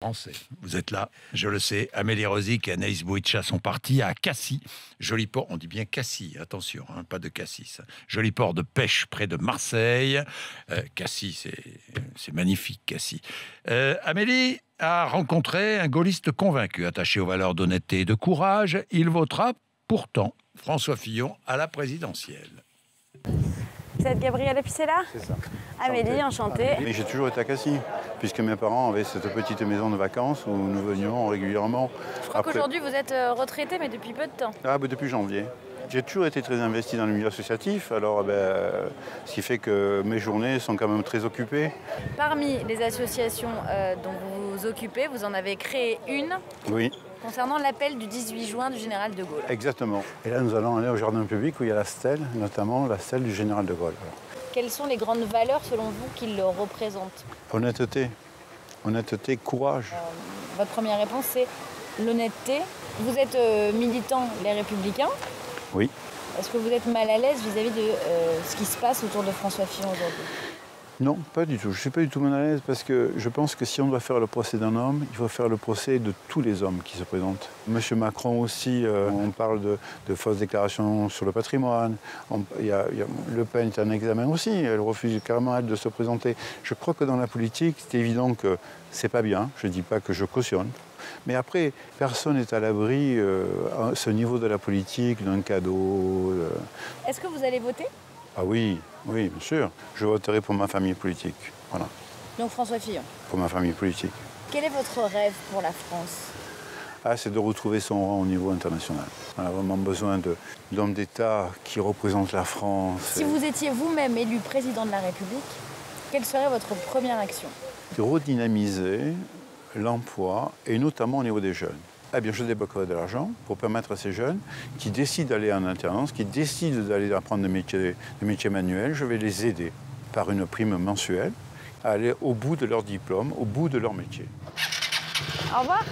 Français. Vous êtes là, je le sais. Amélie Rosic et Anaïs Bouytcha sont partis à Cassis. Joli port, on dit bien Cassis, attention, hein, pas de Cassis. Joli port de pêche près de Marseille. Cassis, c'est magnifique, Cassis. Amélie a rencontré un gaulliste convaincu, attaché aux valeurs d'honnêteté et de courage. Il votera pourtant François Fillon à la présidentielle. Vous êtes Gabrielle Apicella? C'est ça. Amélie, enchantée. Mais j'ai toujours été à Cassis, puisque mes parents avaient cette petite maison de vacances où nous venions régulièrement. Je crois qu'aujourd'hui vous êtes retraité, mais depuis peu de temps. Depuis janvier. J'ai toujours été très investi dans le milieu associatif, alors ce qui fait que mes journées sont quand même très occupées. Parmi les associations dont vous vous occupez, vous en avez créé une. Oui. Concernant l'appel du 18 juin du général de Gaulle. Exactement. Et là, nous allons aller au jardin public où il y a la stèle, notamment la stèle du général de Gaulle. Quelles sont les grandes valeurs, selon vous, qui le représentent? Honnêteté. Honnêteté, courage. Votre première réponse, c'est l'honnêteté. Vous êtes militant Les Républicains. Oui. Est-ce que vous êtes mal à l'aise vis-à-vis de ce qui se passe autour de François Fillon aujourd'hui? Non, pas du tout. Je ne suis pas du tout mal à l'aise parce que je pense que si on doit faire le procès d'un homme, il faut faire le procès de tous les hommes qui se présentent. Monsieur Macron aussi, on parle de fausses déclarations sur le patrimoine. Le Pen est un examen aussi, elle refuse carrément elle de se présenter. Je crois que dans la politique, c'est évident que c'est pas bien. Je ne dis pas que je cautionne. Mais après, personne n'est à l'abri, à ce niveau de la politique, d'un cadeau. Est-ce que vous allez voter? Ah oui, oui, bien sûr. Je voterai pour ma famille politique. Voilà. Donc François Fillon. Pour ma famille politique. Quel est votre rêve pour la France? C'est de retrouver son rang au niveau international. On a vraiment besoin d'hommes d'État qui représentent la France. Si vous étiez vous-même élu président de la République, quelle serait votre première action? De redynamiser l'emploi, et notamment au niveau des jeunes. Eh bien, je débloquerai de l'argent pour permettre à ces jeunes qui décident d'aller en alternance, qui décident d'aller apprendre des métiers manuels, je vais les aider par une prime mensuelle à aller au bout de leur diplôme, au bout de leur métier. Au revoir.